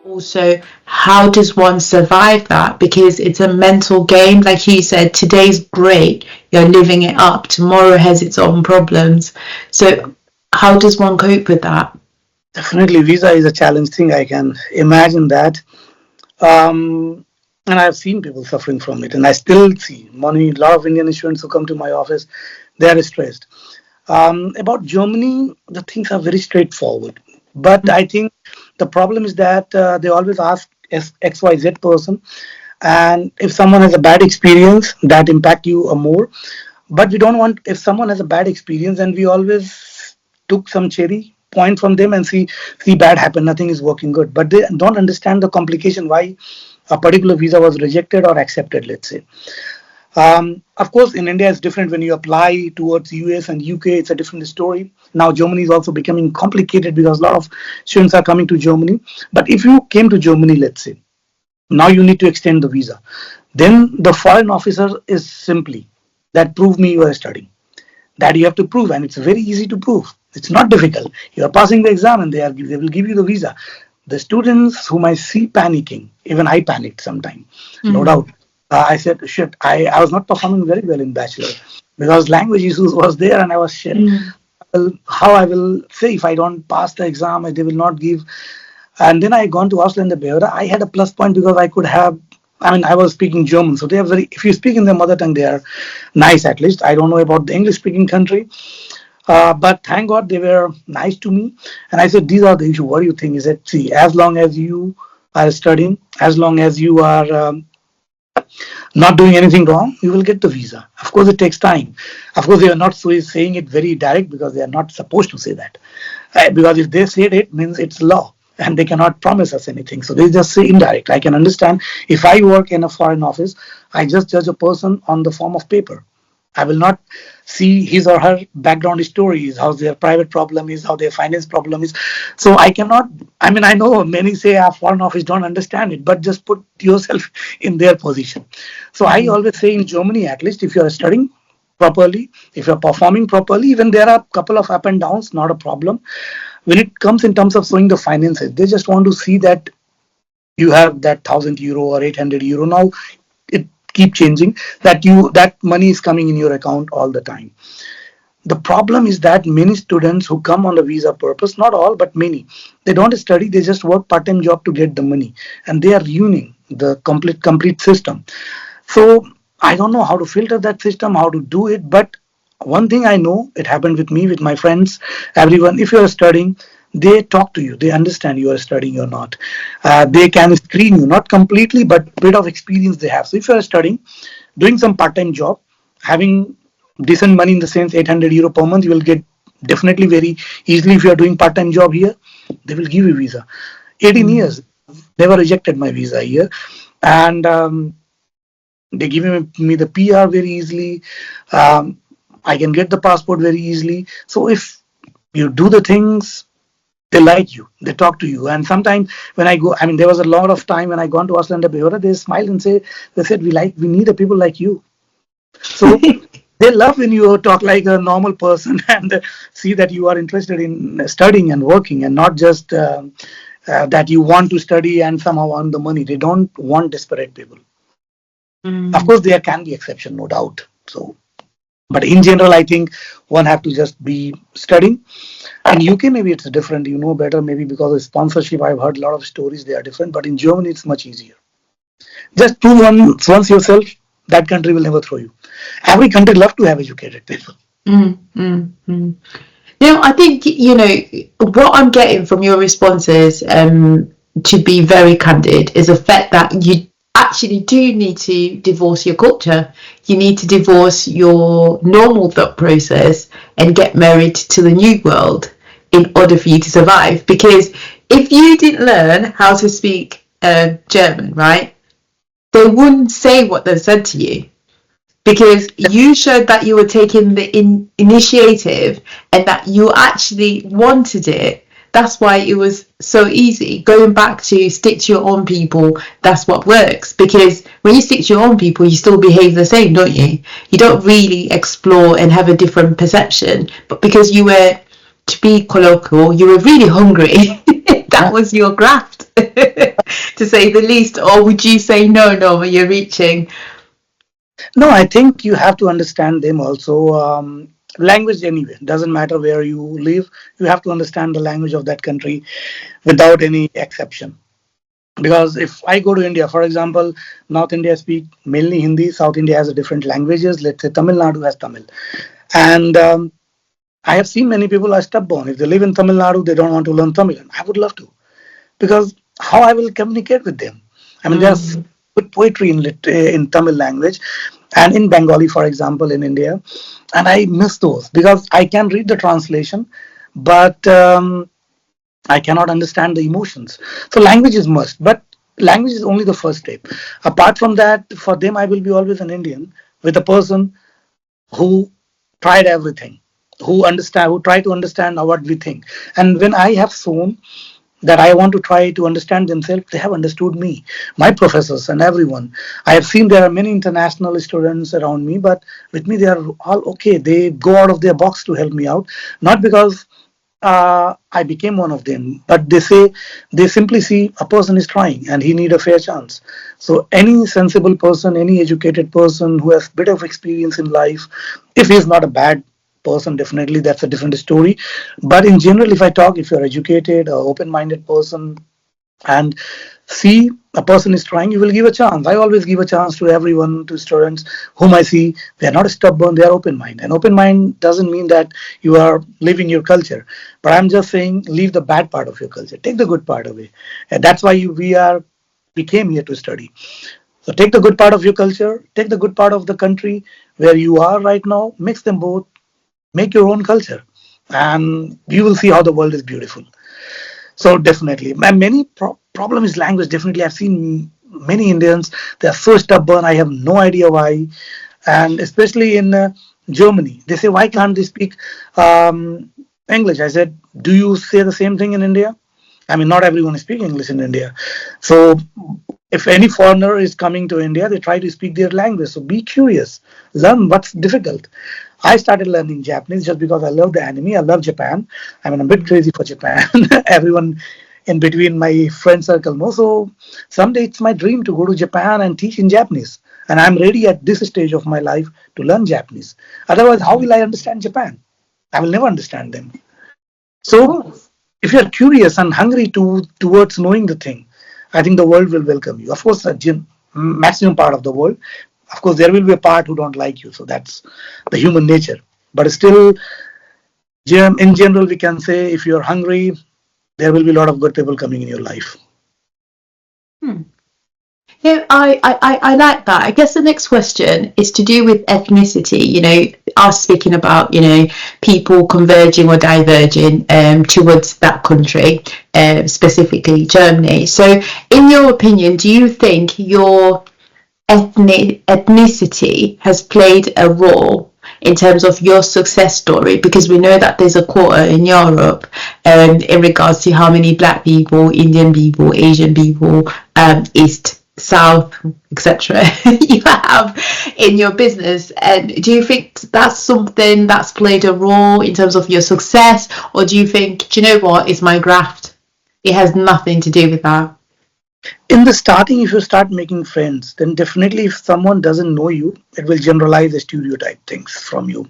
Also, how does one survive that? Because it's a mental game. Like you said, today's great, you're living it up. Tomorrow has its own problems. So how does one cope with that? Definitely, visa is a challenge thing. I can imagine that. And I've seen people suffering from it, and I still see a lot of Indian students who come to my office, they are stressed. About Germany, the things are very straightforward. But I think the problem is that they always ask XYZ person, and if someone has a bad experience, that impact you more. But we don't want if someone has a bad experience, and we always took some cherry point from them and see bad happen, nothing is working good. But they don't understand the complication why a particular visa was rejected or accepted. Let's say. Of course, in India, it's different when you apply towards US and UK. It's a different story. Now, Germany is also becoming complicated because a lot of students are coming to Germany. But if you came to Germany, let's say, now you need to extend the visa. Then the foreign officer is simply that prove me you are studying. That you have to prove, and it's very easy to prove. It's not difficult. You are passing the exam, and they will give you the visa. The students whom I see panicking, even I panicked sometime, no doubt. I said, shit, I was not performing very well in bachelor because language issues was there, and I was shit. Well, how I will say if I don't pass the exam, they will not give. And then I gone to Ausland and Beora. I had a plus point because I could have. I mean, I was speaking German, so they are very. If you speak in their mother tongue, they are nice at least. I don't know about the English-speaking country, but thank God they were nice to me. And I said, these are the issue. What do you think? He said, see, as long as you are studying, as long as you are not doing anything wrong, you will get the visa. Of course, it takes time. Of course, they are not saying it very direct because they are not supposed to say that. Because if they said it, means it's law and they cannot promise us anything. So they just say indirect. I can understand if I work in a foreign office, I just judge a person on the form of paper. I will not see his or her background stories, how their private problem is, how their finance problem is. So I cannot, I mean, I know many say our foreign office don't understand it, but just put yourself in their position. So I always say in Germany, at least if you are studying properly, if you're performing properly, even there are a couple of up and downs, not a problem. When it comes in terms of showing the finances, they just want to see that you have that €1,000 or €800 now. It keep changing that money is coming in your account all the time. The problem is that many students who come on the visa purpose, not all but many, they don't study, they just work part-time job to get the money, and they are ruining the complete system. So I don't know how to filter that system, how to do it, but one thing I know, it happened with me, with my friends, everyone. If you are studying, they talk to you, they understand you are studying or not. They can screen you, not completely, but bit of experience they have. So if you are studying, doing some part-time job, having decent money in the sense €800 per month, you will get definitely very easily. If you are doing part-time job here, they will give you visa. 18 years, never rejected my visa here, and they give me the PR very easily. I can get the passport very easily. So if you do the things, they like you, they talk to you. And sometimes when I go, I mean, there was a lot of time when I gone to Ausland Beora, they smiled and they said, we need a people like you. So they love when you talk like a normal person and see that you are interested in studying and working, and not just that you want to study and somehow earn the money. They don't want desperate people. Of course, there can be exception, no doubt. So, but in general, I think one have to just be studying. In UK, maybe it's different. You know better, maybe because of sponsorship. I've heard a lot of stories. They are different. But in Germany, it's much easier. Just prove once yourself. That country will never throw you. Every country love to have educated people. I think, what I'm getting from your responses, to be very candid, is the fact that you actually do need to divorce your culture. You need to divorce your normal thought process and get married to the new world in order for you to survive. Because if you didn't learn how to speak German, right, they wouldn't say what they said to you. Because you showed that you were taking the initiative and that you actually wanted it. That's why it was so easy. Going back to stick to your own people, that's what works. Because when you stick to your own people, you still behave the same, don't you? You don't really explore and have a different perception. But because you were, to be colloquial, you were really hungry. That was your graft. to say the least? Or would you say no, Noma, you're reaching? No, I think you have to understand them also. Language anyway, doesn't matter where you live, you have to understand the language of that country without any exception. Because if I go to India, for example, North India speak mainly Hindi, South India has a different languages. Let's say Tamil Nadu has Tamil, and I have seen many people are stubborn. If they live in Tamil Nadu, they don't want to learn Tamil. I would love to, because how I will communicate with them? I mean, there's good poetry in Tamil language and in Bengali, for example, in India, and I miss those because I can read the translation, but I cannot understand the emotions. So language is must, but language is only the first step. Apart from that, for them, I will be always an Indian with a person who tried everything, who try to understand what we think. And when I have shown that I want to try to understand themselves, they have understood me, my professors and everyone. I have seen there are many international students around me, but with me they are all okay. They go out of their box to help me out, not because I became one of them, but they simply see a person is trying and he need a fair chance. So any sensible person, any educated person who has bit of experience in life, if he is not a bad person, definitely that's a different story. But in general, if I talk, if you're educated, a open-minded person, and see a person is trying, you will give a chance. I always give a chance to everyone, to students whom I see. They are not stubborn, they are open mind. And open mind doesn't mean that you are leaving your culture, but I'm just saying leave the bad part of your culture, take the good part away. And that's why we came here to study. So take the good part of your culture, take the good part of the country where you are right now, mix them both, make your own culture, and you will see how the world is beautiful. So definitely, my many problem is language. Definitely, I've seen many Indians. They are so stubborn. I have no idea why, and especially in Germany, they say, why can't they speak English? I said, do you say the same thing in India? I mean, not everyone speaks English in India. So if any foreigner is coming to India, they try to speak their language. So be curious, learn what's difficult. I started learning Japanese just because I love the anime. I love Japan. I mean, I'm a bit crazy for Japan. Everyone in between my friend circle knows. So someday it's my dream to go to Japan and teach in Japanese. And I'm ready at this stage of my life to learn Japanese. Otherwise, how will I understand Japan? I will never understand them. So if you're curious and hungry towards knowing the thing, I think the world will welcome you. Of course, maximum part of the world. Of course, there will be a part who don't like you. So that's the human nature. But still, in general, we can say if you're hungry, there will be a lot of good people coming in your life. Yeah, I like that. I guess the next question is to do with ethnicity. You know, us speaking about, you know, people converging or diverging towards that country, specifically Germany. So, in your opinion, do you think your ethnicity has played a role in terms of your success story? Because we know that there's a quota in Europe in regards to how many black people, Indian people, Asian people, East, South, etc. you have in your business. And do you think that's something that's played a role in terms of your success, or do you think, do you know what, it's my graft, it has nothing to do with that? In the starting, if you start making friends, then definitely if someone doesn't know you, it will generalize the stereotype things from you.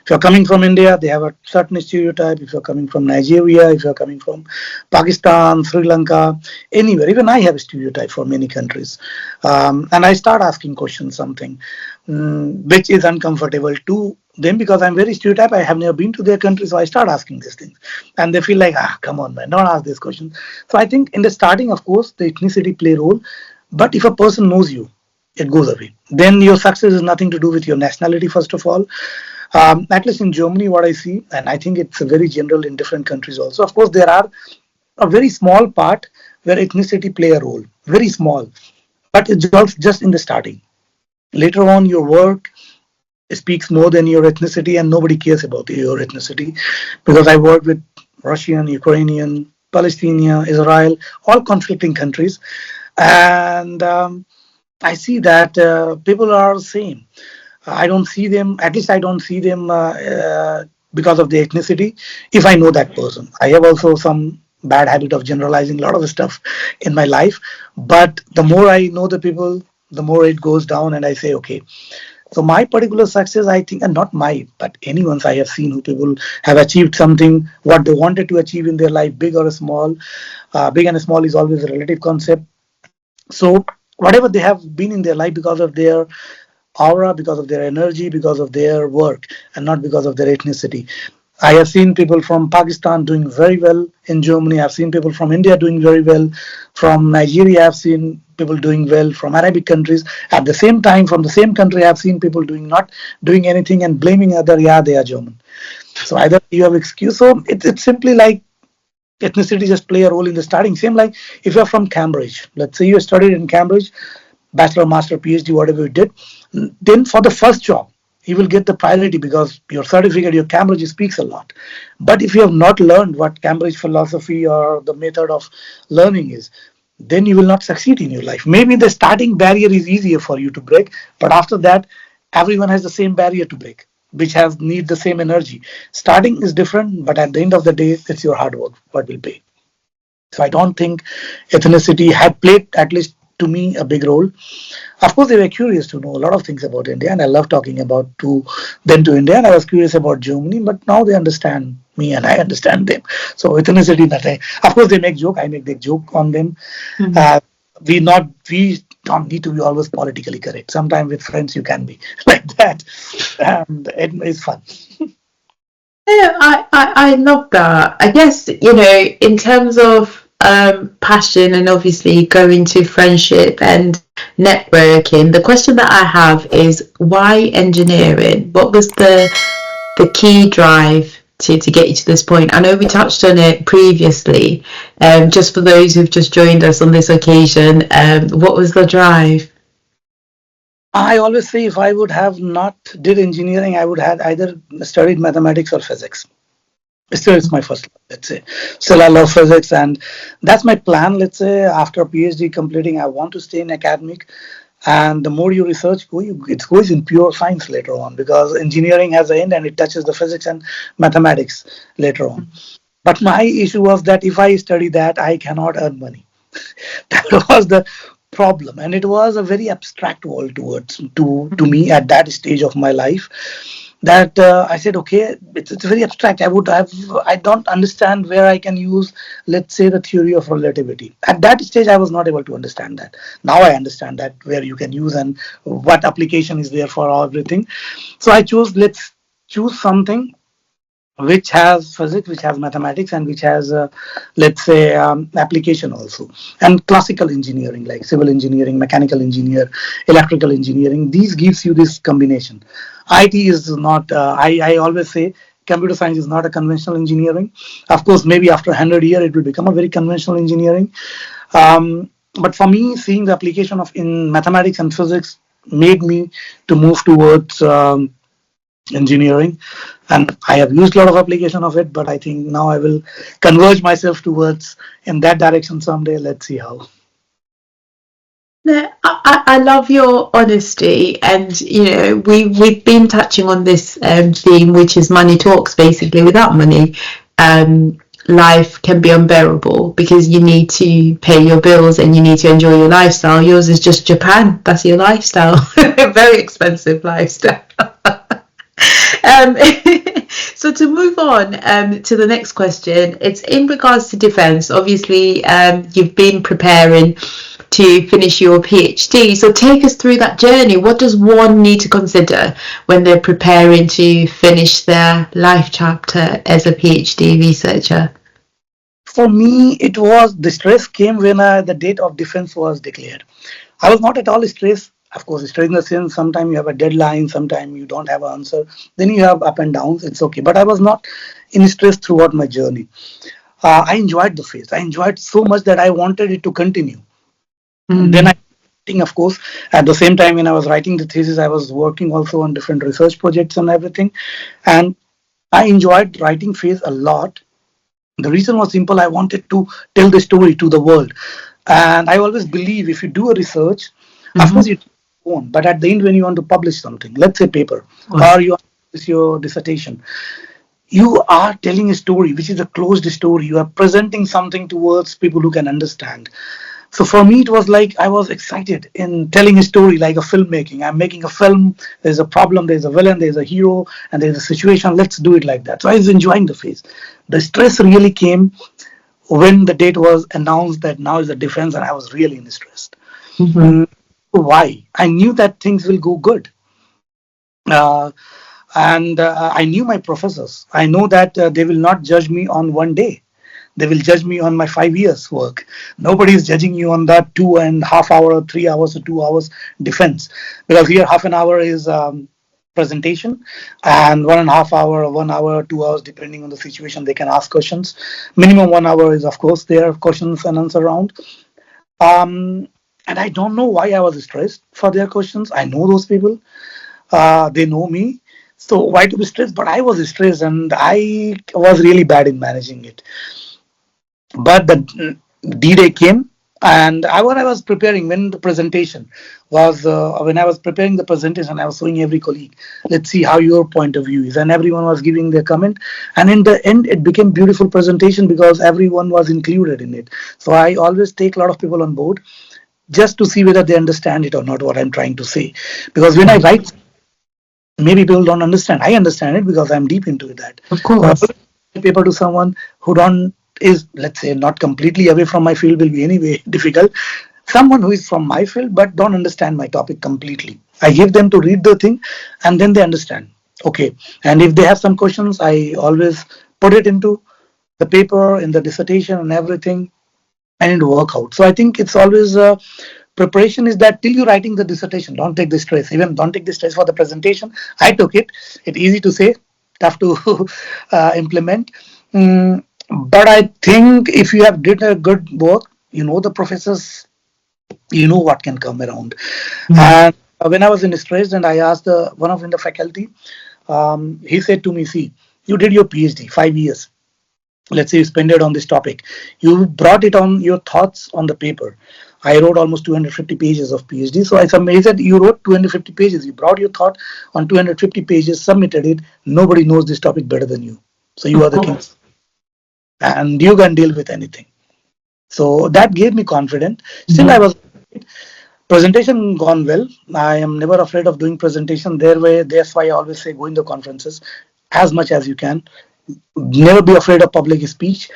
If you're coming from India, they have a certain stereotype. If you're coming from Nigeria, if you're coming from Pakistan, Sri Lanka, anywhere, even I have a stereotype for many countries. And I start asking questions, something which is uncomfortable to them because I'm very stereotyped. I have never been to their country, so I start asking these things. And they feel like, come on, man, don't ask these questions. So I think in the starting, of course, the ethnicity play a role. But if a person knows you, it goes away. Then your success is nothing to do with your nationality, first of all. At least in Germany, what I see, and I think it's very general in different countries also. Of course, there are a very small part where ethnicity play a role, very small, but it's just in the starting. Later on, your work speaks more than your ethnicity, and nobody cares about your ethnicity because I work with Russian, Ukrainian, Palestinian, Israel, all conflicting countries, and I see that people are the same. I don't see them, at least I don't see them because of the ethnicity if I know that person. I have also some bad habit of generalizing a lot of stuff in my life. But the more I know the people, the more it goes down, and I say, okay. So my particular success, I think, and not my, but anyone's I have seen who people have achieved something, what they wanted to achieve in their life, big or small. Big and small is always a relative concept. So whatever they have been in their life because of their aura, because of their energy, because of their work, and not because of their ethnicity. I have seen people from Pakistan doing very well in Germany. I've seen people from India doing very well. From Nigeria, I've seen people doing well. From Arabic countries, at the same time, from the same country, I've seen people doing not doing anything and blaming other. Yeah, they are German. So either you have excuse. So it's simply like ethnicity just play a role in the starting. Same like if you're from Cambridge, let's say you studied in Cambridge, bachelor, master, PhD, whatever you did, then for the first job, you will get the priority because your certificate, your Cambridge speaks a lot. But if you have not learned what Cambridge philosophy or the method of learning is, then you will not succeed in your life. Maybe the starting barrier is easier for you to break, but after that, everyone has the same barrier to break, which has need the same energy. Starting is different, but at the end of the day, it's your hard work what will pay. So I don't think ethnicity had played, at least to me, a big role. Of course, they were curious to know a lot of things about India, and I love talking about to them to India. And I was curious about Germany, but now they understand me, and I understand them. So ethnicity, nothing. Of course, they make joke. I make the joke on them. Mhm. We don't need to be always politically correct. Sometimes with friends, you can be like that, and it is fun. Yeah, I love that. I guess, in terms of passion and obviously going to friendship and networking, the question that I have is why engineering? What was the key drive to get you to this point? I know we touched on it previously. Just for those who've just joined us on this occasion, what was the drive? I always say if I would have not did engineering, I would have either studied mathematics or physics. Still, it's my first love, let's say. Still, I love physics, and that's my plan. Let's say after PhD completing, I want to stay in academic. And the more you research, it goes in pure science later on because engineering has an end and it touches the physics and mathematics later on. But my issue was that if I study that, I cannot earn money. That was the problem, and it was a very abstract world towards to me at that stage of my life. That I said, okay, it's very abstract. I don't understand where I can use, let's say, the theory of relativity. At that stage, I was not able to understand that. Now I understand that where you can use and what application is there for everything. So I chose, let's choose something which has physics, which has mathematics, and which has, let's say, application also. And classical engineering, like civil engineering, mechanical engineer, electrical engineering, these gives you this combination. IT is not, I always say, computer science is not a conventional engineering. Of course, maybe after 100 years, it will become a very conventional engineering. But for me, seeing the application of in mathematics and physics made me to move towards engineering, and I have used a lot of application of it, but I think now I will converge myself towards in that direction someday. Let's see how. No, I love your honesty, and we've been touching on this theme, which is money talks. Basically, without money, life can be unbearable because you need to pay your bills and you need to enjoy your lifestyle. Yours is just Japan. That's your lifestyle. Very expensive lifestyle. Um, so to move on to the next question, it's in regards to defence. Obviously, you've been preparing to finish your PhD. So take us through that journey. What does one need to consider when they're preparing to finish their life chapter as a PhD researcher? For me, it was the stress came when the date of defense was declared. I was not at all stressed. Of course, stress in the sense sometimes you have a deadline, sometimes you don't have an answer, then you have up and downs. It's okay. But I was not in stress throughout my journey. I enjoyed the phase. I enjoyed so much that I wanted it to continue. And then I think, of course, at the same time when I was writing the thesis, I was working also on different research projects and everything. And I enjoyed writing phase a lot. The reason was simple. I wanted to tell the story to the world. And I always believe if you do a research, of course you won't, but at the end when you want to publish something, let's say paper, or you want to publish your dissertation, you are telling a story which is a closed story. You are presenting something towards people who can understand. So for me, it was like I was excited in telling a story like a filmmaking. I'm making a film. There's a problem. There's a villain. There's a hero, and there's a situation. Let's do it like that. So I was enjoying the phase. The stress really came when the date was announced that now is the defense, and I was really in stress. Mm-hmm. Why? I knew that things will go good. Uh, and I knew my professors. I know that they will not judge me on one day. They will judge me on my 5 years work. Nobody is judging you on that 2.5 hour or 3 hours or 2 hours defense, because here half an hour is presentation, and 1.5 hour or 1 hour, 2 hours, depending on the situation, they can ask questions. Minimum 1 hour is, of course, their questions and answer round. Um, and I don't know why I was stressed for their questions. I know those people, they know me. So why to be stressed? But I was stressed, and I was really bad in managing it. But the D-Day came, and what I was preparing when the presentation was, when I was preparing the presentation, I was showing every colleague, let's see how your point of view is, and everyone was giving their comment. And in the end, it became beautiful presentation because everyone was included in it. So I always take a lot of people on board just to see whether they understand it or not, what I'm trying to say. Because when I write, maybe people don't understand. I understand it because I'm deep into that. Of So I course. always give paper to someone who don't is, let's say, not completely away from my field, will be anyway difficult. Someone who is from my field but don't understand my topic completely, I give them to read the thing, and then they understand. Okay, and if they have some questions, I always put it into the paper, in the dissertation and everything, and it work out. So I think it's always preparation is that till you're writing the dissertation, don't take the stress. Even don't take the stress for the presentation. I took it. It's easy to say, tough to implement. Mm, but I think if you have did a good work, you know the professors, you know what can come around. Mm. And when I was in stress, and I asked one of in the faculty, he said to me, "See, you did your PhD 5 years. Let's say you spend it on this topic. You brought it on your thoughts on the paper. I wrote almost 250 pages of PhD. So I said, you wrote 250 pages. You brought your thought on 250 pages, submitted it. Nobody knows this topic better than you. So you are Of the king, course. and you can deal with anything." So that gave me confidence. Still, I Mm-hmm. was presentation gone well. I am never afraid of doing presentation. Their way. That's why I always say go in the conferences as much as you can. Never be afraid of public speech.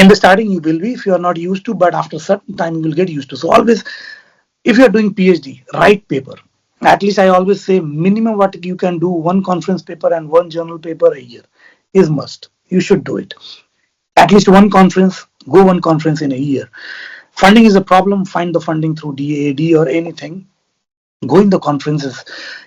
In the starting you will be if you are not used to, but after a certain time you will get used to. So always, if you are doing PhD, write paper. At least I always say minimum what you can do, one conference paper and one journal paper a year is must. You should do it. At least one conference, go one conference in a year. Funding is a problem, find the funding through DAAD or anything. Go in the conferences.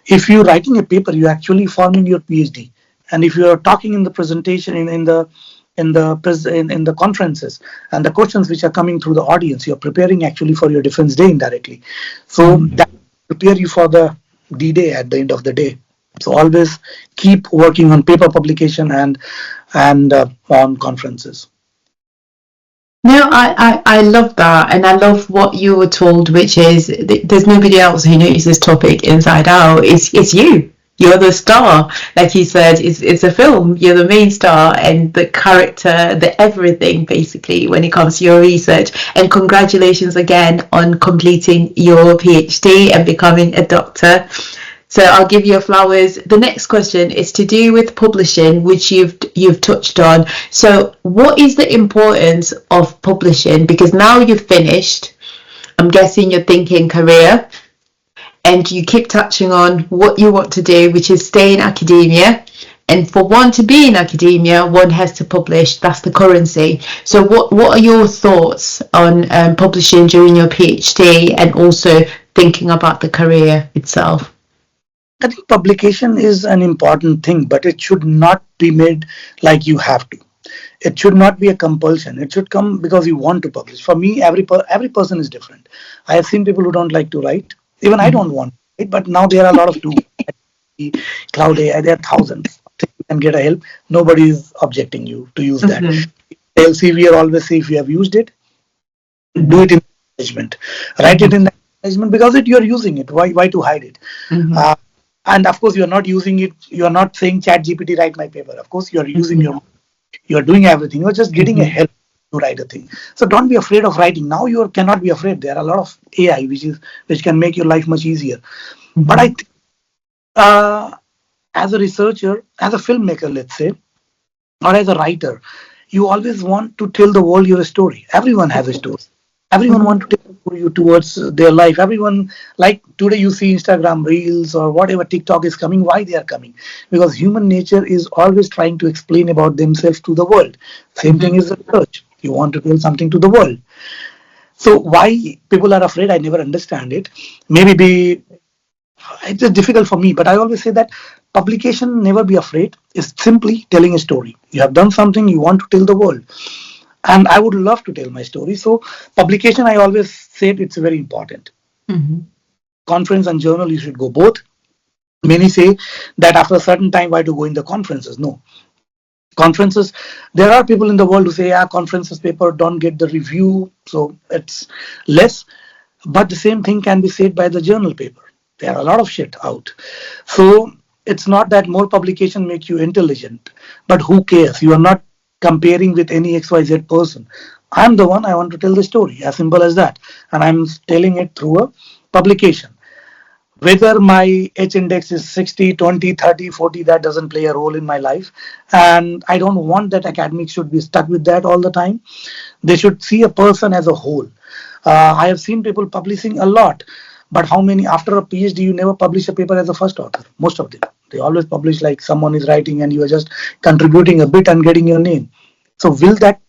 If you're writing a paper, you're actually forming your PhD. And if you're talking in the presentation in the conferences, and the questions which are coming through the audience, you're preparing actually for your defense day indirectly. So Mm. that prepare you for the D-Day at the end of the day. So always keep working on paper publication and on conferences. No, I love that, and I love what you were told, which is there's nobody else who knows this topic inside out. It's you. You're the star, like you said. It's a film. You're the main star, and the character, the everything, basically, when it comes to your research. And congratulations again on completing your PhD and becoming a doctor. So I'll give you your flowers. The next question is to do with publishing, which you've touched on. So what is the importance of publishing? Because now you've finished, I'm guessing you're thinking career, and you keep touching on what you want to do, which is stay in academia. And for one to be in academia, one has to publish. That's the currency. So what are your thoughts on publishing during your PhD, and also thinking about the career itself? I think publication is an important thing, but it should not be made like you have to. It should not be a compulsion. It should come because you want to publish. For me, every person is different. I have seen people who don't like to write. Even I don't want to write, but now there are a lot of tools. Cloud AI, there are thousands. You can get a help. Nobody is objecting you to use that. Mhm. LC, we are always say if you have used it, do it in management. Write it Mhm. in management because you are using it. Why to hide it? Mhm. Uh, And of course, you are not using it. You are not saying Chat GPT write my paper. Of course, you are using Mhm. your. You are doing everything. You are just getting a Mhm. help to write a thing. So don't be afraid of writing. Now you cannot be afraid. There are a lot of AI which can make your life much easier. But Mhm. uh, as a researcher, as a filmmaker, let's say, or as a writer, you always want to tell the world your story. Everyone has a story. Everyone Mhm. want to tell you towards their life. Everyone, like today you see Instagram reels or whatever TikTok is coming. Why they are coming? Because human nature is always trying to explain about themselves to the world. Same thing Mhm. is research. You want to tell something to the world. So why people are afraid? I never understand it. Maybe it's just difficult for me, but I always say that publication, never be afraid, is simply telling a story. You have done something, you want to tell the world, and I would love to tell my story. So publication, I always said, it's very important. Mhm. Conference and journal, you should go both. Many say that after a certain time, why to go in the conferences? No, conferences, there are people in the world who say, yeah, conferences paper don't get the review, so it's less. But the same thing can be said by the journal paper. There are a lot of shit out. So it's not that more publication make you intelligent, but who cares? You are not comparing with any XYZ person. I'm the one, I want to tell the story, as simple as that. And I'm telling it through a publication. Whether my H index is 60, 20, 30, 40, that doesn't play a role in my life. And I don't want that academics should be stuck with that all the time. They should see a person as a whole. I have seen people publishing a lot, but how many, after a PhD, you never publish a paper as a first author? Most of them. They always publish like someone is writing and you are just contributing a bit and getting your name. So will that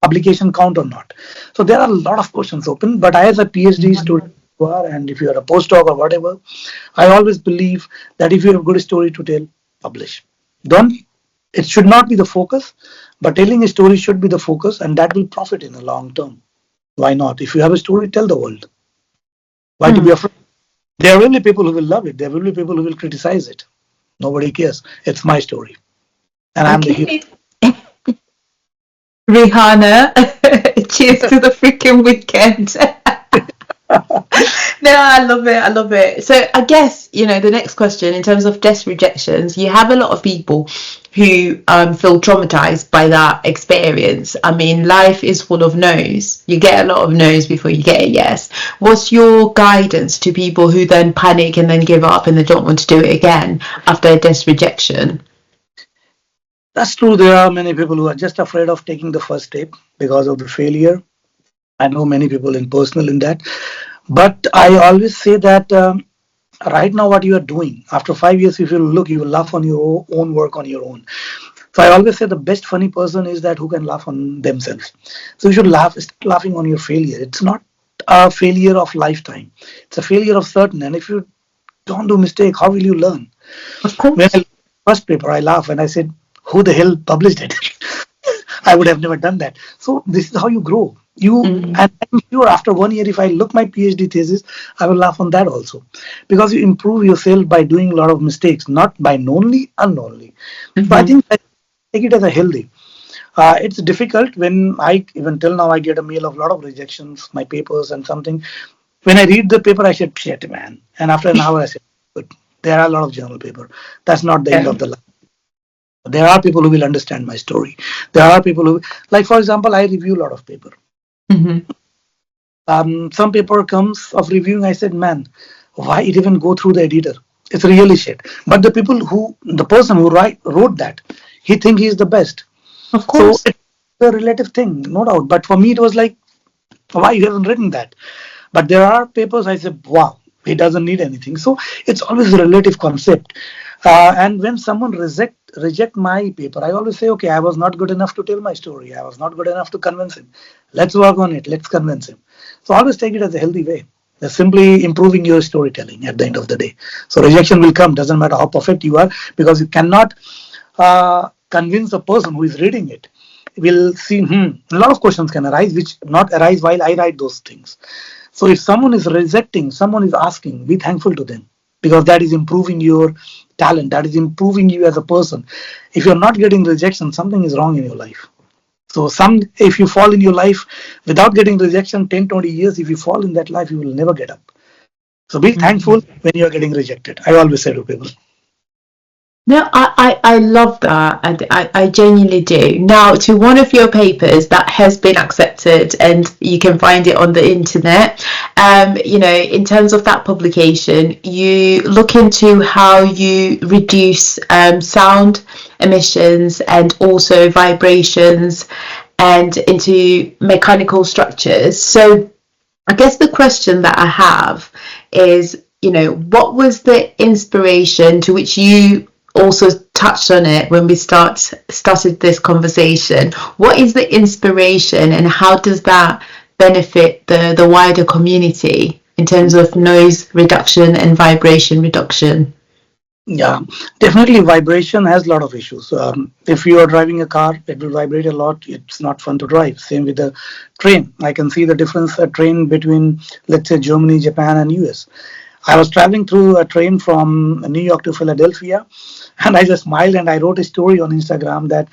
publication count or not? So there are a lot of questions open, but I, as a PhD Mhm. student, you are, and if you are a postdoc or whatever, I always believe that if you have a good story to tell, publish. Don't, it should not be the focus, but telling a story should be the focus, and that will profit in the long term. Why not? If you have a story, tell the world. Why to be Mm. afraid? There will be people who will love it. There will be people who will criticize it. Nobody cares. It's my story, and I'm the hero. Okay. Rihanna, cheers to the freaking weekend. No, I love it. I love it. So I guess, the next question in terms of desk rejections, you have a lot of people who feel traumatized by that experience. I mean, life is full of no's. You get a lot of no's before you get a yes. What's your guidance to people who then panic and then give up and they don't want to do it again after a desk rejection? That's true. There are many people who are just afraid of taking the first step because of the failure. I know many people in personal in that, but I always say that right now what you are doing after 5 years, if you look, you will laugh on your own work on your own. So I always say the best funny person is that who can laugh on themselves. So you should start laughing on your failure. It's not a failure of lifetime. It's a failure of certain. And if you don't do mistake, how will you learn? Of When course. I first paper, I laugh and I said, "Who the hell published it?" I would have never done that. So this is how you grow. Mm. And I'm sure after 1 year, if I look my PhD thesis, I will laugh on that also, because you improve yourself by doing a lot of mistakes, not by knowingly, unknowingly. So I Mm-hmm. think I take it as a healthy. It's difficult when I, even till now, I get a mail of a lot of rejections, my papers and something. When I read the paper, I said, shit, man. And after an hour, I said, good. There are a lot of journal paper. That's not the end Yeah. of the life. There are people who will understand my story. There are people who, like, for example, I review a lot of paper. Mm-hmm. Some paper comes of reviewing, I said, man, why it even go through the editor? It's really shit. But the person who wrote that, he think he's the best. Of So course. it's a relative thing, no doubt. But for me, it was like, why you haven't written that? But there are papers I said, wow, he doesn't need anything. So it's always a relative concept. And when someone reject my paper, I always say, okay, I was not good enough to tell my story. I was not good enough to convince him. Let's work on it. Let's convince him. So always take it as a healthy way. They're simply improving your storytelling at the end of the day. So rejection will come, doesn't matter how perfect you are, because you cannot convince a person who is reading it. Will see, a lot of questions can arise, which not arise while I write those things. So if someone is rejecting, someone is asking, be thankful to them, because that is improving your talent, that is improving you as a person. If you're not getting rejection, something is wrong in your life. So if you fall in your life without getting rejection 10, 20 years, if you fall in that life, you will never get up. So be thankful when you are getting rejected. I always say to people. No, I love that, and I genuinely do. Now, to one of your papers that has been accepted, and you can find it on the internet, in terms of that publication, you look into how you reduce sound emissions and also vibrations and into mechanical structures. So I guess the question that I have is, what was the inspiration, to which you also touched on it when we started this conversation? What is the inspiration, and how does that benefit the wider community in terms of noise reduction and vibration reduction? Yeah, definitely vibration has a lot of issues. If you are driving a car, it will vibrate a lot. It's not fun to drive. Same with the train. I can see the difference, a train between, let's say, Germany, Japan, and US. I was traveling through a train from New York to Philadelphia, and I just smiled and I wrote a story on Instagram that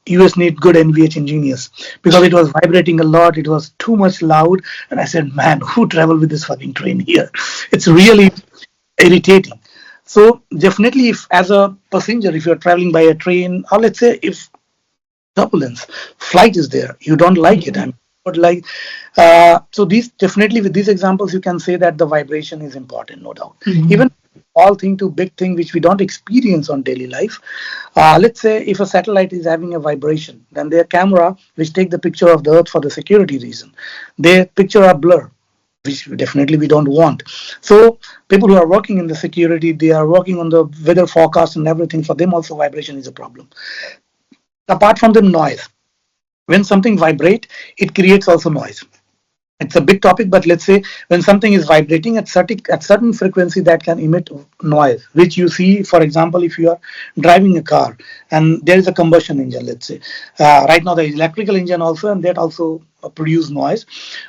US need good NVH engineers because it was vibrating a lot. It was too much loud, and I said, "Man, who travel with this fucking train here? It's really irritating." So definitely, if as a passenger, if you're traveling by a train, or let's say if turbulence, flight is there, you don't like it. But like, so these definitely with these examples, you can say that the vibration is important, no doubt. Even all thing to big thing which we don't experience on daily life. Let's say if a satellite is having a vibration, then their camera, which take the picture of the Earth for the security reason, their picture are blur, which definitely we don't want. So people who are working in the security, they are working on the weather forecast and everything. For them also vibration is a problem. Apart from the noise, when something vibrate, it creates also noise. It's a big topic, but let's say when something is vibrating at certain frequency, that can emit noise, which you see, for example, if you are driving a car and there is a combustion engine, let's say, right now there is electrical engine also, and that also produce noise.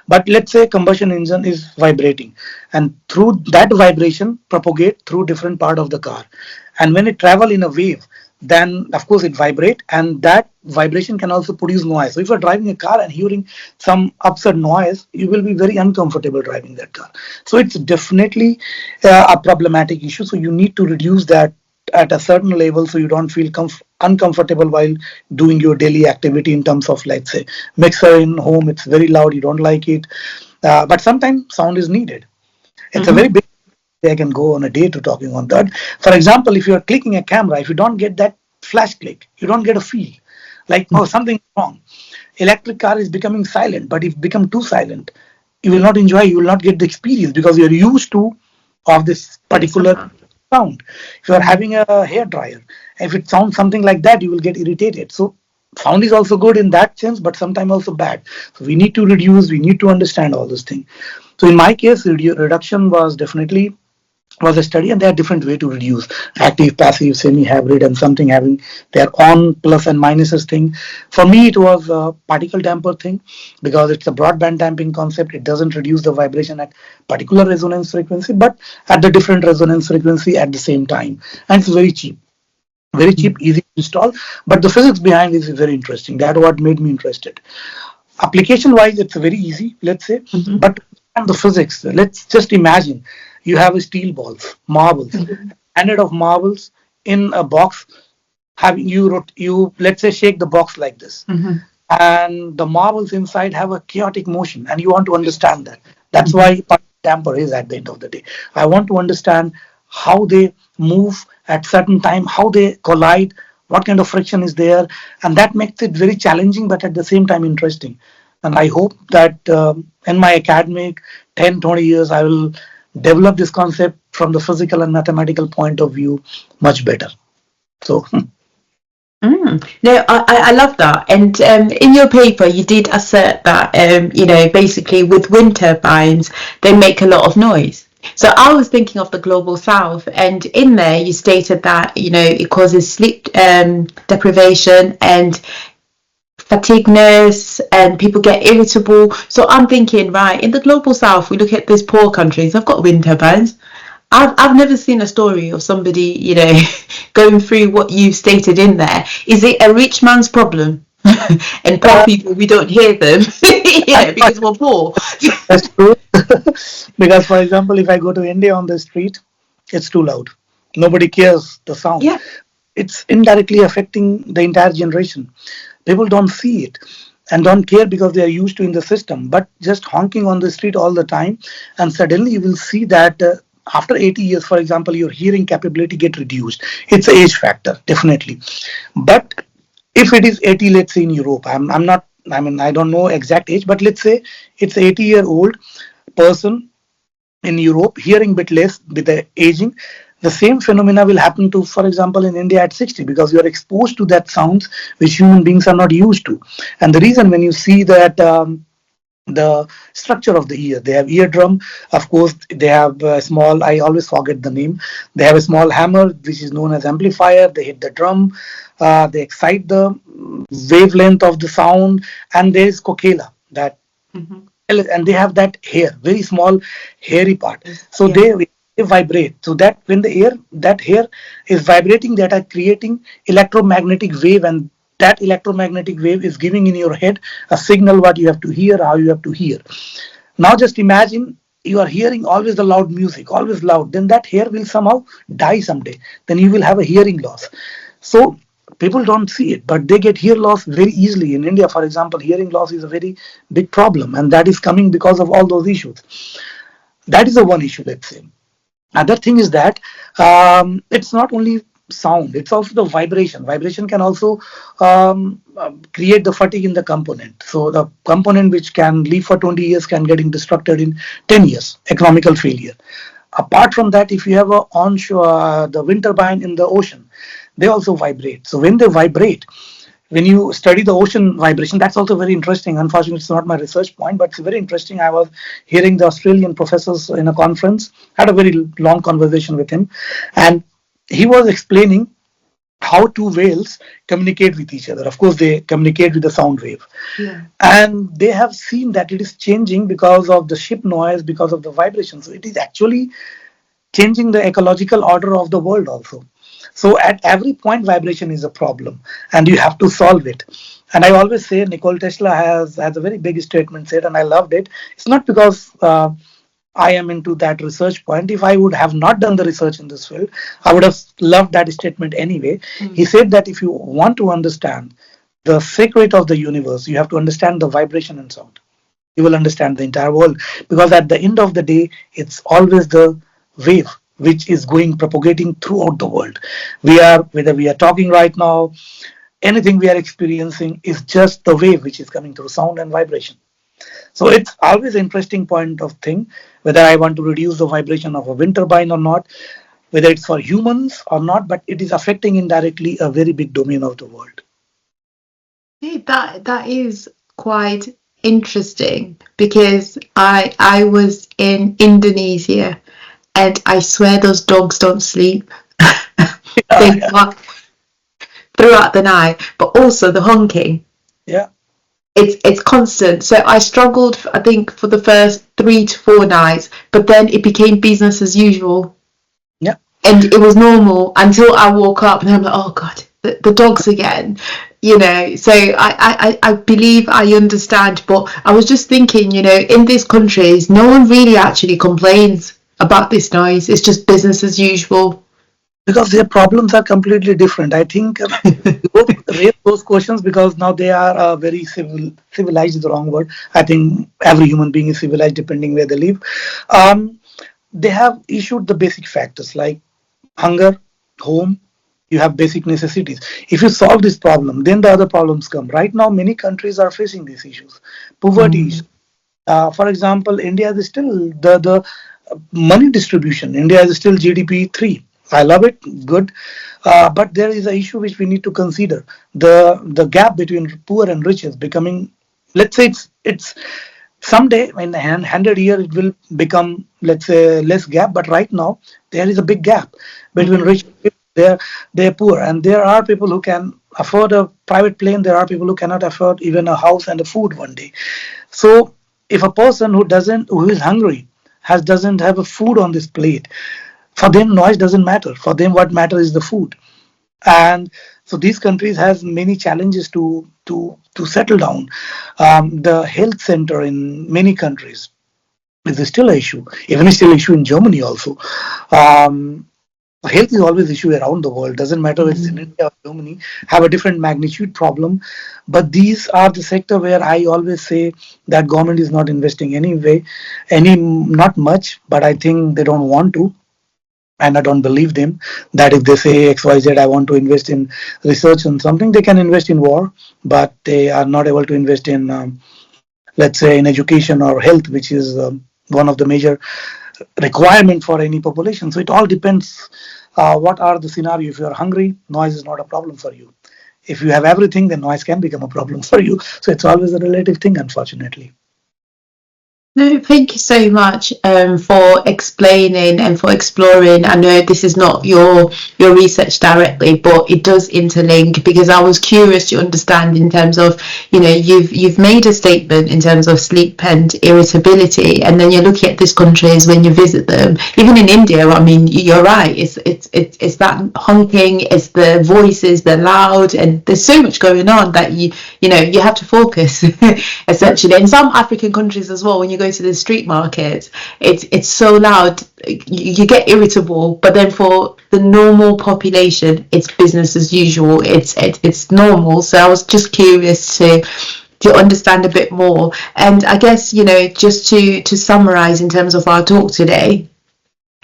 But let's say combustion engine is vibrating, and through that vibration propagate through different part of the car, and when it travel in a wave, then of course it vibrate, and that vibration can also produce noise. So if you're driving a car and hearing some upset noise, you will be very uncomfortable driving that car. So it's definitely a problematic issue. So you need to reduce that at a certain level so you don't feel uncomfortable while doing your daily activity. In terms of, let's say, mixer in home, it's very loud, you don't like it, but sometimes sound is needed. It's a very big, I can go on a day to talking on that. For example, if you're clicking a camera, if you don't get that flash click, you don't get a feel like, oh, something's wrong. Electric car is becoming silent, but if become too silent, you will not enjoy, you will not get the experience because you're used to of this particular sound. If you're having a hair dryer, if it sounds something like that, you will get irritated. So sound is also good in that sense, but sometimes also bad. So we need to reduce, we need to understand all those things. So in my case, reduction was definitely was a study, and there are different way to reduce: active, passive, semi-hybrid, and something having their own plus and minuses thing. For me, it was a particle damper thing because it's a broadband damping concept. It doesn't reduce the vibration at particular resonance frequency, but at the different resonance frequency at the same time, and it's very cheap. Very cheap, easy to install, but the physics behind this is very interesting. That's what made me interested. Application wise, it's very easy, let's say, but the physics, let's just imagine you have a steel balls, marbles, 100 of marbles in a box. Having you let's say shake the box like this, and the marbles inside have a chaotic motion, and you want to understand that. That's why damper is at the end of the day. I want to understand how they move at certain time, how they collide, what kind of friction is there, and that makes it very challenging, but at the same time interesting. And I hope that in my academic 10-20 years, I will develop this concept from the physical and mathematical point of view much better. So. No, I love that. And in your paper, you did assert that, basically with wind turbines, they make a lot of noise. So I was thinking of the global south, and in there you stated that, it causes sleep deprivation and fatigueness, and people get irritable. So I'm thinking, right, in the global south, we look at these poor countries, they've got wind turbines. I've never seen a story of somebody, going through what you stated in there. Is it a rich man's problem? And poor people, we don't hear them, because we're poor. That's true. Because, for example, if I go to India on the street, it's too loud. Nobody cares the sound. Yeah. It's indirectly affecting the entire generation. People don't see it and don't care because they are used to in the system, but just honking on the street all the time, and suddenly you will see that after 80 years, for example, your hearing capability get reduced. It's a age factor, definitely. But if it is 80, let's say in Europe, I'm not, I mean, I don't know exact age, but let's say it's 80-year-old person in Europe, hearing bit less with the aging. The same phenomena will happen to, for example, in India at 60, because you are exposed to that sounds which human beings are not used to. And the reason, when you see that the structure of the ear, they have eardrum, of course, they have a small, I always forget the name, they have a small hammer which is known as amplifier. They hit the drum, they excite the wavelength of the sound, and there is cochlea, that, Hmm. and they have that hair, very small hairy part. So Yeah. they vibrate, so that when the air, that hair is vibrating, that are creating electromagnetic wave, and that electromagnetic wave is giving in your head a signal what you have to hear, how you have to hear. Now just imagine you are hearing always the loud music, always loud, then that hair will somehow die someday. Then you will have a hearing loss. So people don't see it, but they get hear loss very easily. In India, for example, hearing loss is a very big problem, and that is coming because of all those issues. That is the one issue, let's say. Other thing is that it's not only sound, it's also the vibration can also create the fatigue in the component. So the component which can live for 20 years can getting destructed in 10 years, economical failure. Apart from that, if you have a onshore the wind turbine in the ocean, they also vibrate. So when they vibrate, when you study the ocean vibration, that's also very interesting. Unfortunately, it's not my research point, but it's very interesting. I was hearing the Australian professors in a conference, had a very long conversation with him, and he was explaining how two whales communicate with each other. Of course, they communicate with the sound wave, Yeah. and they have seen that it is changing because of the ship noise, because of the vibration. So it is actually changing the ecological order of the world also. So at every point, vibration is a problem, and you have to solve it. And I always say, Nikola Tesla has a very big statement said, and I loved it. It's not because I am into that research point. If I would have not done the research in this field, I would have loved that statement anyway. He Mm. said that if you want to understand the secret of the universe, you have to understand the vibration and sound. You will understand the entire world, because at the end of the day, it's always the wave which is going propagating throughout the world. We are, whether we are talking right now, anything we are experiencing is just the wave which is coming through sound and vibration. So it's always an interesting point of thing, whether I want to reduce the vibration of a wind turbine or not, whether it's for humans or not, but it is affecting indirectly a very big domain of the world. Hey, that is quite interesting because I was in Indonesia and I swear those dogs don't sleep. Yeah, They bark throughout the night, but also the honking. yeah, It's constant. So I struggled, I think, for the first 3 to 4 nights, but then it became business as usual, yeah. and it was normal until I woke up and I'm like, oh God, the dogs again. So I believe I understand, but I was just thinking, in these countries, no one really actually complains about this noise. It's just business as usual. Because their problems are completely different. I think Europe raise those questions because now they are very civilized is the wrong word. I think every human being is civilized depending where they live. Um, they have issued the basic factors like hunger, home. You have basic necessities. If you solve this problem, then the other problems come. Right now, many countries are facing these issues. Poverty. Mm. For example, India is still the money distribution. India is still GDP 3. I love it, good, but there is an issue which we need to consider. The gap between poor and rich is becoming. Let's say it's someday in 100 years it will become, let's say, less gap. But right now there is a big gap between Mhm. rich people. They're poor, and there are people who can afford a private plane. There are people who cannot afford even a house and a food one day. So if a person who is hungry doesn't have a food on this plate, for them noise doesn't matter. For them what matters is the food. And so these countries has many challenges to settle down. The health center in many countries, is still an issue. Even it's still an issue in Germany also. Um, Health is always issue around the world. Doesn't matter if it's in India or Germany. Have a different magnitude problem, but these are the sector where I always say that government is not investing anyway, not much. But I think they don't want to, and I don't believe them. That if they say XYZ, I want to invest in research on something, they can invest in war, but they are not able to invest in, let's say, in education or health, which is one of the major requirement for any population. So it all depends what are the scenario. If you are hungry, noise is not a problem for you. If you have everything, then noise can become a problem for you. So it's always a relative thing, unfortunately. No, thank you so much for explaining and for exploring. I know this is not your research directly, but it does interlink, because I was curious to understand in terms of, you've made a statement in terms of sleep and irritability, and then you're looking at these countries when you visit them. Even in India, I mean, you're right. It's that honking, it's the voices, they're loud, and there's so much going on that you have to focus essentially. In some African countries as well, when you go to the street market, it's so loud, you get irritable. But then for the normal population, it's business as usual. It's normal. So I was just curious to understand a bit more. And I guess, just to summarize in terms of our talk today,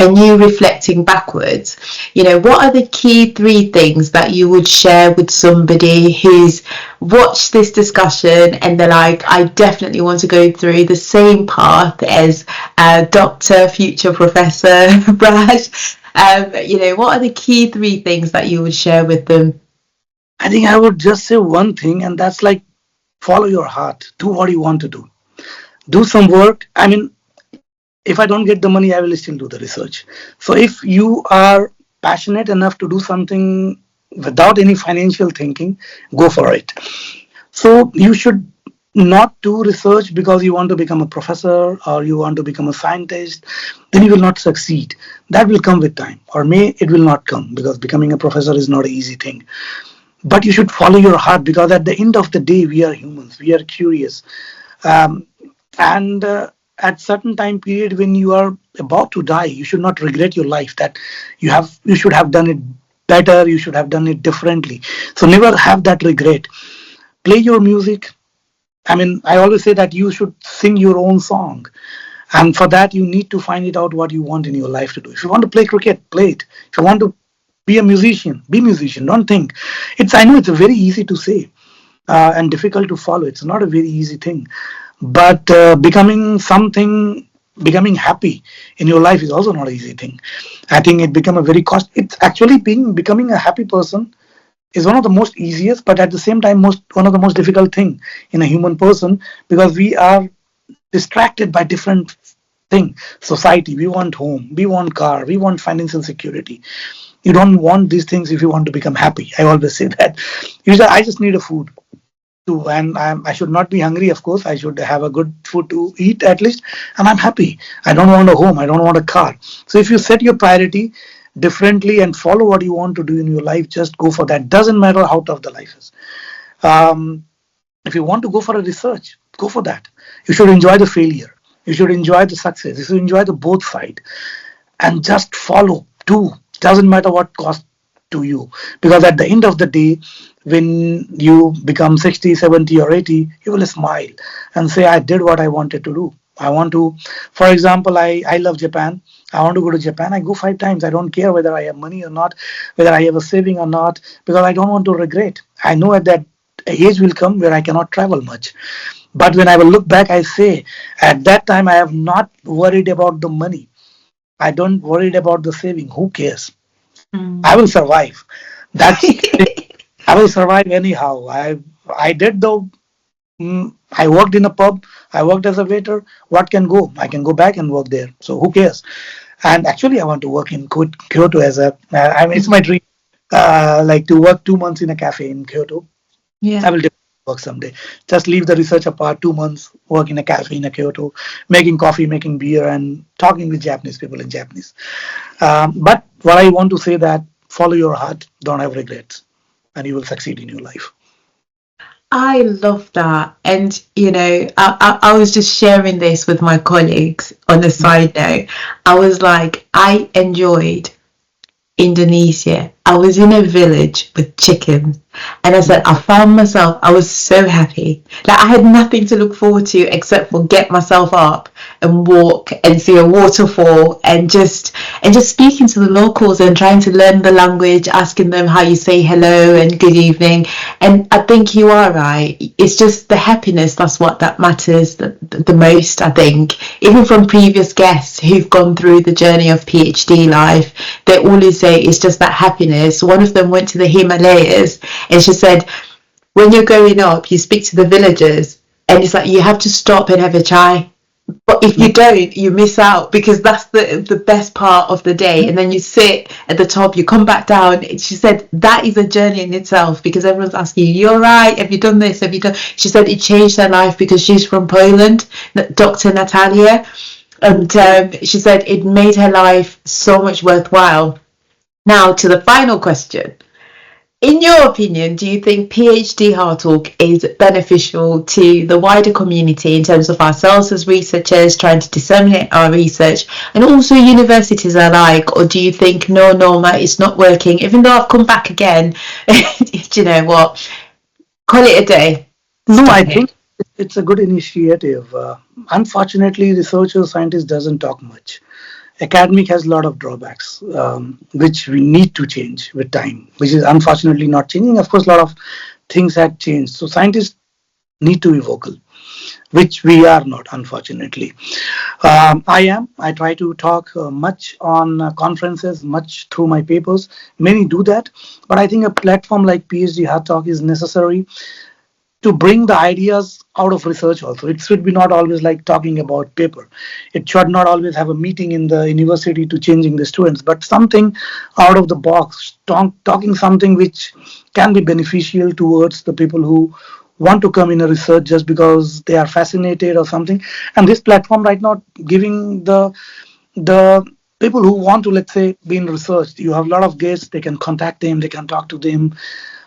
and you reflecting backwards, what are the key 3 things that you would share with somebody who's watched this discussion and they're like, I definitely want to go through the same path as Dr. Future Professor Braj? What are the key 3 things that you would share with them? I think I would just say one thing, and that's like follow your heart. Do what you want to do. Do some work. I mean, if I don't get the money, I will still do the research. So if you are passionate enough to do something without any financial thinking, go for it. So you should not do research because you want to become a professor or you want to become a scientist, then you will not succeed. That will come with time, or may it will not come, because becoming a professor is not an easy thing. But you should follow your heart, because at the end of the day, we are humans, we are curious. Um, and At certain time period when you are about to die, you should not regret your life, that you should have done it better, you should have done it differently. So never have that regret. Play your music. I mean, I always say that you should sing your own song, and for that you need to find it out what you want in your life to do. If you want to play cricket, play it. If you want to be a musician, be musician. Don't think it's, I know it's very easy to say and difficult to follow. It's not a very easy thing, but becoming happy in your life is also not an easy thing. I think it become a very cost. It's actually becoming a happy person is one of the most easiest, but at the same time one of the most difficult thing in a human person, because we are distracted by different thing. Society, we want home, we want car, we want financial security. You don't want these things if you want to become happy. I always say that. Usually, I just need a food too, and I should not be hungry. Of course, I should have a good food to eat at least, and I'm happy. I don't want a home. I don't want a car. So if you set your priority differently and follow what you want to do in your life, just go for that. Doesn't matter how tough the life is. Um, if you want to go for a research, go for that. You should enjoy the failure. You should enjoy the success. You should enjoy the both side, and just follow. Do, doesn't matter what cost to you, because at the end of the day, when you become 60, 70, or 80, you will smile and say, I did what I wanted to do. I want to, for example, I love Japan. I want to go to Japan. I go 5 times. I don't care whether I have money or not, whether I have a saving or not, because I don't want to regret. I know at that age will come where I cannot travel much. But when I will look back, I say, at that time, I have not worried about the money. I don't worried about the saving. Who cares? I will survive. That's I will survive anyhow. I did though. I worked in a pub. I worked as a waiter. What can go? I can go back and work there. So who cares? And actually, I want to work in Kyoto as a. I mean, it's my dream. Like to work 2 months in a cafe in Kyoto. Yeah. I will definitely work someday. Just leave the research apart. 2 months work in a cafe in a Kyoto, making coffee, making beer, and talking with Japanese people in Japanese. But what I want to say that follow your heart. Don't have regrets, and you will succeed in your life. I love that. And, I was just sharing this with my colleagues on a side note. I was like, I enjoyed Indonesia. I was in a village with chickens, and I said, I found myself, I was so happy. Like, I had nothing to look forward to except for get myself up and walk and see a waterfall, and just speaking to the locals and trying to learn the language, asking them how you say hello and good evening. And I think you are right. It's just the happiness, that's what that matters the most, I think. Even from previous guests who've gone through the journey of PhD life, they always say it's just that happiness. One of them went to the Himalayas, and she said, when you're growing up, you speak to the villagers, and it's like you have to stop and have a chai. But if you don't, you miss out, because that's the best part of the day. And then you sit at the top, you come back down. She said that is a journey in itself, because everyone's asking you, you're right, have you done this? Have you done? She said it changed her life because she's from Poland, Dr. Natalia. And she said it made her life so much worthwhile. Now, to the final question. In your opinion, do you think PhD Hard Talk is beneficial to the wider community in terms of ourselves as researchers trying to disseminate our research, and also universities alike? Or do you think, no, Noma, it's not working, even though I've come back again? Do you know what? Call it a day. No, Stop I it. think it's a good initiative. Unfortunately, researcher scientist doesn't talk much. Academic has a lot of drawbacks, which we need to change with time, which is unfortunately not changing. Of course, a lot of things have changed. So scientists need to be vocal, which we are not, unfortunately. I try to talk much on conferences, much through my papers. Many do that, but I think a platform like PhD Hard Talk is necessary to bring the ideas out of research also. It should be not always like talking about paper. It should not always have a meeting in the university to changing the students, but something out of the box, talking something which can be beneficial towards the people who want to come in a research just because they are fascinated or something. And this platform right now giving the people who want to, let's say, be in research, you have a lot of guests, they can contact them, they can talk to them,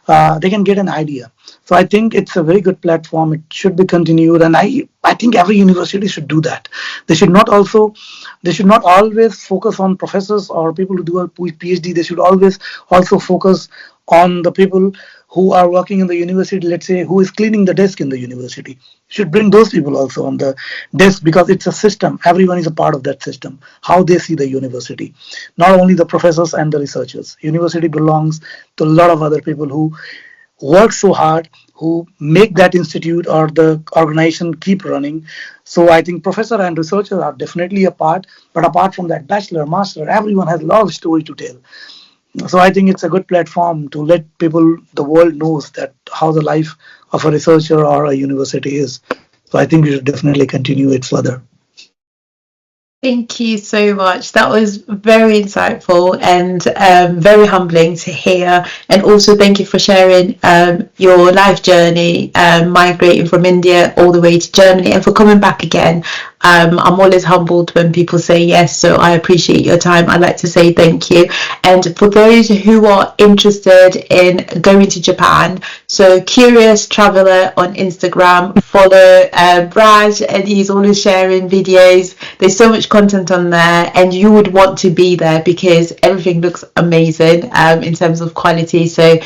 they can get an idea. So I think it's a very good platform. It should be continued, and I think every university should do that. They should not always focus on professors or people who do a PhD. They should always also focus on the people who are working in the university, let's say, who is cleaning the desk in the university. Should bring those people also on the desk, because it's a system. Everyone is a part of that system, how they see the university. Not only the professors and the researchers. University belongs to a lot of other people who work so hard, who make that institute or the organization keep running. So I think professor and researchers are definitely a part, but apart from that, bachelor, master, everyone has a lot of story to tell. So I think it's a good platform to let people, the world knows that how the life of a researcher or a university is. So I think we should definitely continue it further. Thank you so much. That was very insightful and very humbling to hear. And also, thank you for sharing your life journey, migrating from India all the way to Germany, and for coming back again. I'm always humbled when people say yes, so I appreciate your time. I'd like to say thank you. And for those who are interested in going to Japan, so Curious Traveler on Instagram, follow Braj, and he's always sharing videos. There's so much content on there, and you would want to be there because everything looks amazing in terms of quality. So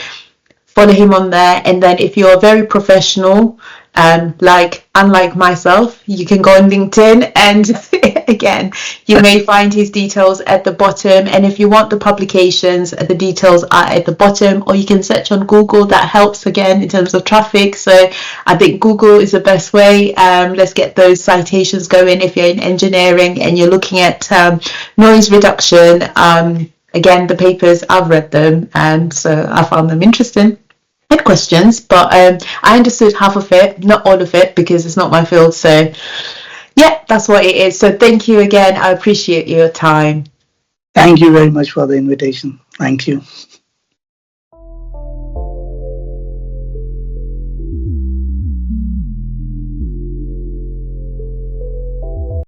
follow him on there. And then if you're very professional, unlike myself, you can go on LinkedIn, and again, you may find his details at the bottom. And if you want the publications, the details are at the bottom, or you can search on Google. That helps again in terms of traffic. So I think Google is the best way. Let's get those citations going if you're in engineering and you're looking at noise reduction. Again, the papers, I've read them, and so I found them interesting. Had questions, but I understood half of it, not all of it, because it's not my field. So yeah, that's what it is. So thank you again. I appreciate your time. Thank you very much for the invitation. Thank you.